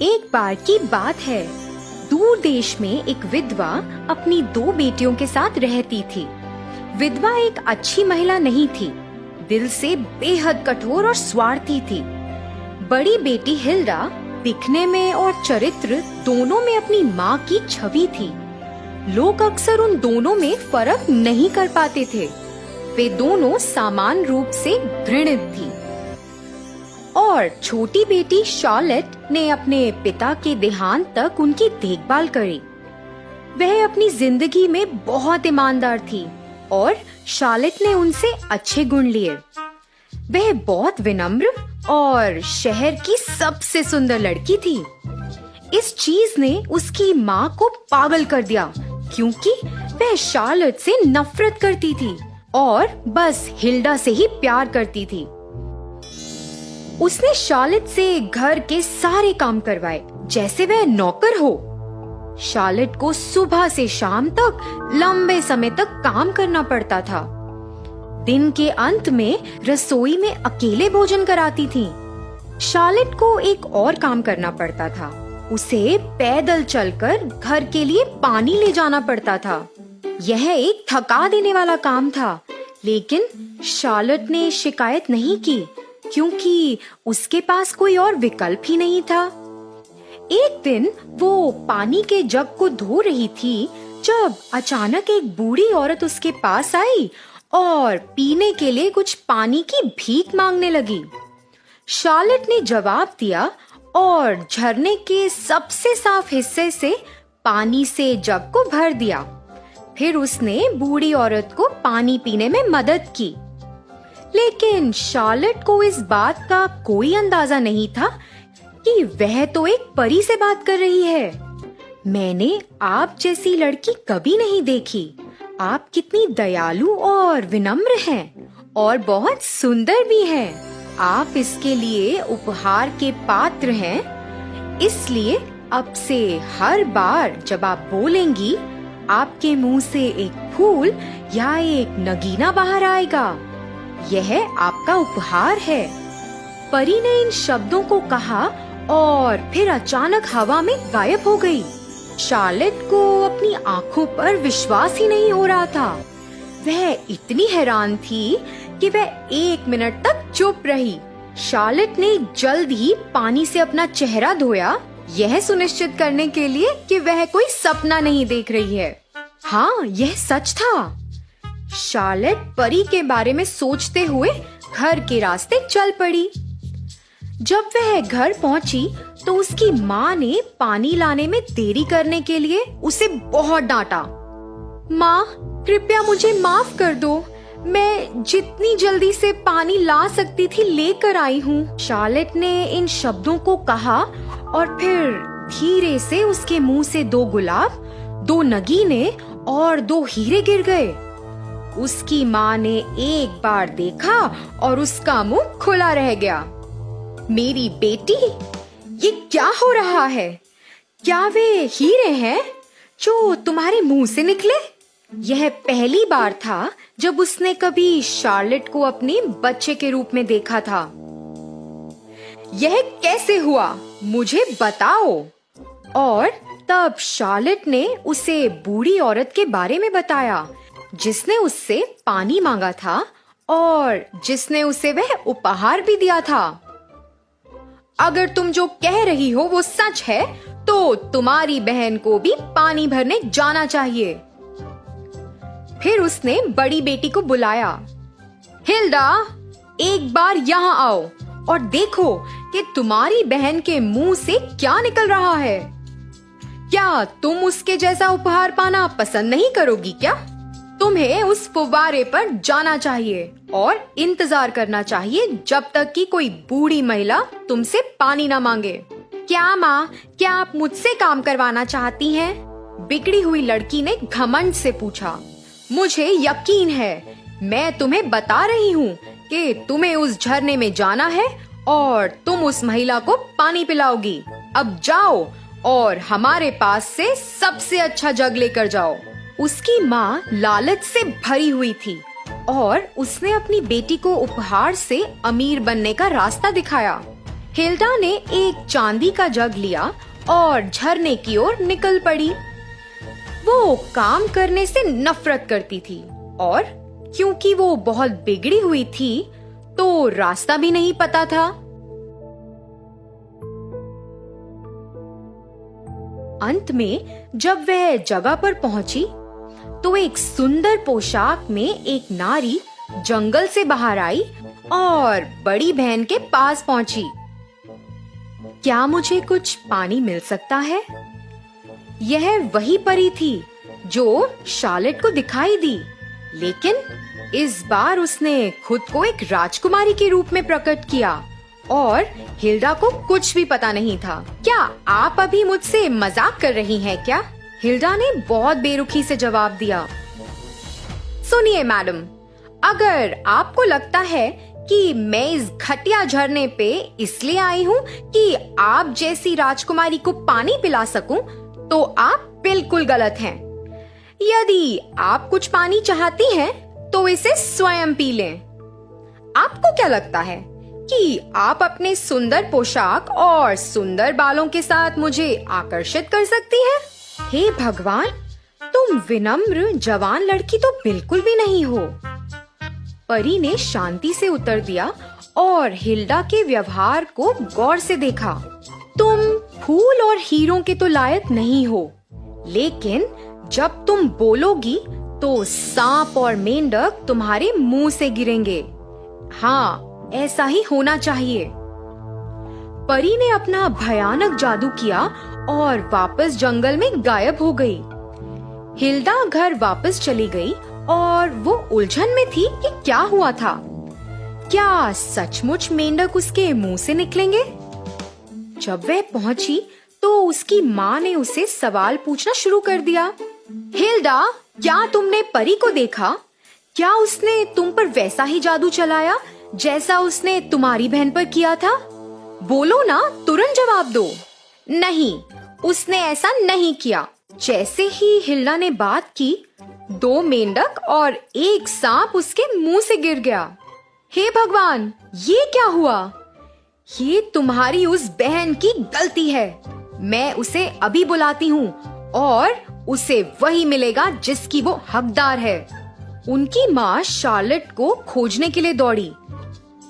एक बार की बात है, दूर देश में एक विधवा अपनी 2 बेटियों के साथ रहती थी। विधवा एक अच्छी महिला नहीं थी, दिल से बेहद कठोर और स्वार्थी थी। बड़ी बेटी हिल्डा दिखने में और चरित्र दोनों में अपनी माँ की छवि थी। लोग अक्सर उन दोनों में फर्क नहीं कर पाते थे। वे दोनों समान रूप से घृणित थी। और छोटी बेटी शार्लेट ने अपने पिता के देहांत तक उनकी देखभाल करी। वह अपनी जिंदगी में बहुत ईमानदार थी और शार्लेट ने उनसे अच्छे गुण लिए। वह बहुत विनम्र और शहर की सबसे सुंदर लड़की थी। इस चीज ने उसकी माँ को पागल कर दिया, क्योंकि वह शार्लेट से नफरत करती थी और बस हिल्डा से ही प्यार करती थी। उसने शार्लेट से घर के सारे काम करवाए, जैसे वह नौकर हो। शार्लेट को सुबह से शाम तक लंबे समय तक काम करना पड़ता था। दिन के अंत में रसोई में अकेले भोजन कराती थी। शार्लेट को एक और काम करना पड़ता था। उसे पैदल चलकर घर के लिए पानी ले जाना पड़ता था। यह एक थका देने वाला काम था, लेकिन शार्लेट ने शिकायत नहीं की, क्योंकि उसके पास कोई और विकल्प ही नहीं था। एक दिन वो पानी के जग को धो रही थी, जब अचानक एक बूढ़ी औरत उसके पास आई और पीने के लिए कुछ पानी की भीख मांगने लगी। शार्लेट ने जवाब दिया और झरने के सबसे साफ हिस्से से पानी से जग को भर दिया। फिर उसने बूढ़ी औरत को पानी पीने में मदद की। लेकिन शार्लेट को इस बात का कोई अंदाजा नहीं था कि वह तो एक परी से बात कर रही है। मैंने आप जैसी लड़की कभी नहीं देखी। आप कितनी दयालु और विनम्र हैं और बहुत सुंदर भी हैं। आप इसके लिए उपहार के पात्र हैं। इसलिए अब से हर बार जब आप बोलेंगी, आपके मुंह से एक फूल या एक नगीना बाहर आएगा। यह आपका उपहार है। परी ने इन शब्दों को कहा और फिर अचानक हवा में गायब हो गई। शार्लेट को अपनी आंखों पर विश्वास ही नहीं हो रहा था। वह इतनी हैरान थी कि वह 1 मिनट तक चुप रही। शार्लेट ने जल्द ही पानी से अपना चेहरा धोया, यह सुनिश्चित करने के लिए कि वह कोई सपना नहीं देख रही है। हाँ, यह सच था। शार्लेट परी के बारे में सोचते हुए घर के रास्ते चल पड़ी। जब वह घर पहुंची तो उसकी माँ ने पानी लाने में देरी करने के लिए उसे बहुत डांटा। माँ, कृपया मुझे माफ कर दो। मैं जितनी जल्दी से पानी ला सकती थी लेकर आई हूँ। शार्लेट ने इन शब्दों को कहा और फिर धीरे से उसके मुंह से 2 गुलाब, 2 नगीने और 2 हीरे गिर गए। उसकी माँ ने एक बार देखा और उसका मुंह खुला रह गया। मेरी बेटी, ये क्या हो रहा है? क्या वे हीरे हैं जो तुम्हारे मुंह से निकले? यह पहली बार था जब उसने कभी शार्लेट को अपने बच्चे के रूप में देखा था। यह कैसे हुआ? मुझे बताओ। और तब शार्लेट ने उसे बूढ़ी औरत के बारे में बताया, जिसने उससे पानी मांगा था और जिसने उसे वह उपहार भी दिया था। अगर तुम जो कह रही हो वो सच है, तो तुम्हारी बहन को भी पानी भरने जाना चाहिए। फिर उसने बड़ी बेटी को बुलाया। हिल्डा, एक बार यहाँ आओ और देखो कि तुम्हारी बहन के मुंह से क्या निकल रहा है। क्या तुम उसके जैसा उपहार पाना पसंद नहीं करोगी क्या? तुम्हें उस फुव्वारे पर जाना चाहिए और इंतजार करना चाहिए जब तक कि कोई बूढ़ी महिला तुमसे पानी ना मांगे। क्या माँ, क्या आप मुझसे काम करवाना चाहती हैं? बिगड़ी हुई लड़की ने घमंड से पूछा। मुझे यकीन है, मैं तुम्हें बता रही हूँ कि तुम्हें उस झरने में जाना है और तुम उस महिला को पानी पिलाओगी। अब जाओ और हमारे पास से सबसे अच्छा जग लेकर जाओ। उसकी माँ लालच से भरी हुई थी और उसने अपनी बेटी को उपहार से अमीर बनने का रास्ता दिखाया। हिल्डा ने एक चांदी का जग लिया और झरने की ओर निकल पड़ी। वो काम करने से नफरत करती थी और क्योंकि वो बहुत बिगड़ी हुई थी तो रास्ता भी नहीं पता था। अंत में जब वह जगह पर पहुंची तो एक सुंदर पोशाक में एक नारी जंगल से बाहर आई और बड़ी बहन के पास पहुंची। क्या मुझे कुछ पानी मिल सकता है? यह वही परी थी जो शार्लेट को दिखाई दी, लेकिन इस बार उसने खुद को एक राजकुमारी के रूप में प्रकट किया और हिल्डा को कुछ भी पता नहीं था। क्या आप अभी मुझसे मजाक कर रही हैं क्या? हिल्डा ने बहुत बेरुखी से जवाब दिया। सुनिए मैडम, अगर आपको लगता है कि मैं इस घटिया झरने पे इसलिए आई हूँ कि आप जैसी राजकुमारी को पानी पिला सकूं, तो आप बिल्कुल गलत हैं। यदि आप कुछ पानी चाहती हैं, तो इसे स्वयं पी लें। आपको क्या लगता है कि आप अपने सुंदर पोशाक और सुंदर बालों के साथ मुझे आकर्षित कर सकती हैं? हे भगवान, तुम विनम्र जवान लड़की तो बिल्कुल भी नहीं हो। परी ने शांति से उत्तर दिया और हिल्डा के व्यवहार को गौर से देखा। तुम फूल और हीरों के तो लायक नहीं हो, लेकिन जब तुम बोलोगी तो सांप और मेंढक तुम्हारे मुंह से गिरेंगे। हाँ, ऐसा ही होना चाहिए। परी ने अपना भयानक जादू किया और वापस जंगल में गायब हो गई। हिल्डा घर वापस चली गई और वो उलझन में थी कि क्या हुआ था। क्या सचमुच मेंढक उसके मुंह से निकलेंगे? जब वह पहुंची तो उसकी माँ ने उसे सवाल पूछना शुरू कर दिया। हिल्डा, क्या तुमने परी को देखा? क्या उसने तुम पर वैसा ही जादू चलाया जैसा उसने तुम्हारी बहन पर किया था? बोलो ना, तुरंत जवाब दो। नहीं, उसने ऐसा नहीं किया। जैसे ही हिल्डा ने बात की, 2 मेंढक और एक सांप उसके मुंह से गिर गया। हे भगवान, ये क्या हुआ? ये तुम्हारी उस बहन की गलती है। मैं उसे अभी बुलाती हूँ और उसे वही मिलेगा जिसकी वो हकदार है। उनकी माँ शार्लेट को खोजने के लिए दौड़ी,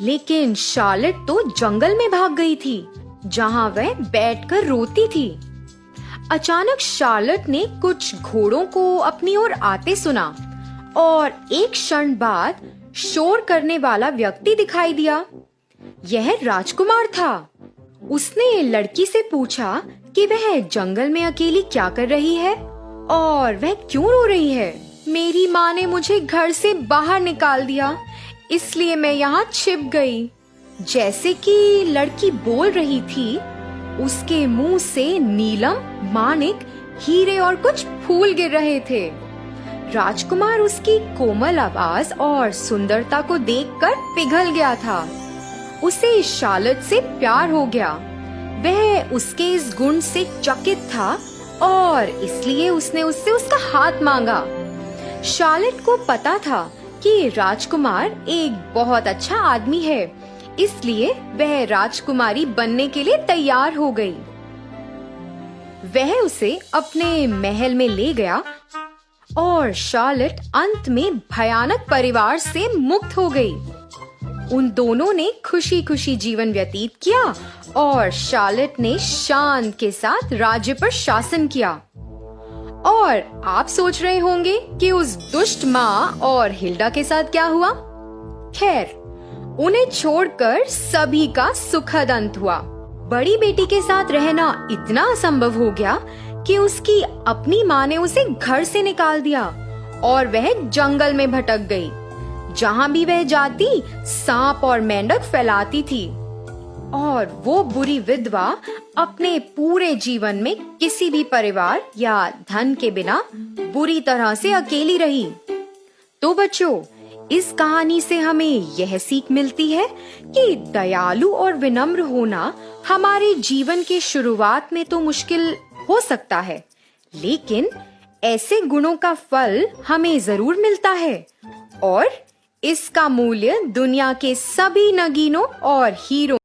लेकिन शार्लेट तो जंगल में भाग गई थी, जहाँ वह बैठकर रोती थी। अचानक शार्लेट ने कुछ घोड़ों को अपनी ओर आते सुना और एक क्षण बाद शोर करने वाला व्यक्ति दिखाई दिया। यह राजकुमार था। उसने लड़की से पूछा कि वह जंगल में अकेली क्या कर रही है और वह क्यों रो रही है। मेरी माँ ने मुझे घर से बाहर निकाल दिया, इसलिए मैं यहाँ छिप गई। जैसे कि लड़की बोल रही थी, उसके मुंह से नीलम, माणिक, हीरे और कुछ फूल गिर रहे थे। राजकुमार उसकी कोमल आवाज और सुंदरता को देखकर पिघल गया था। उसे शार्लेट से प्यार हो गया। वह उसके इस गुण से चकित था और इसलिए उसने उससे उसका हाथ मांगा। शार्लेट को पता था कि राजकुमार एक बहुत अच्छा आदमी है, इसलिए वह राजकुमारी बनने के लिए तैयार हो गई। वह उसे अपने महल में ले गया और शार्लेट अंत में भयानक परिवार से मुक्त हो गई। उन दोनों ने खुशी खुशी जीवन व्यतीत किया और शार्लेट ने शान के साथ राज्य पर शासन किया। और आप सोच रहे होंगे कि उस दुष्ट माँ और हिल्डा के साथ क्या हुआ? खैर, उन्हें छोड़कर सभी का सुखद अंत हुआ। बड़ी बेटी के साथ रहना इतना असंभव हो गया कि उसकी अपनी माँ ने उसे घर से निकाल दिया और वह जंगल में भटक गई। जहाँ भी वह जाती, सांप और मेंढक फैलाती थी और वो बुरी विधवा अपने पूरे जीवन में किसी भी परिवार या धन के बिना बुरी तरह से अकेली रही। तो बच्चों, इस कहानी से हमें यह सीख मिलती है कि दयालु और विनम्र होना हमारे जीवन के शुरुआत में तो मुश्किल हो सकता है, लेकिन ऐसे गुणों का फल हमें जरूर मिलता है और इसका मूल्य दुनिया के सभी नगीनों और हीरो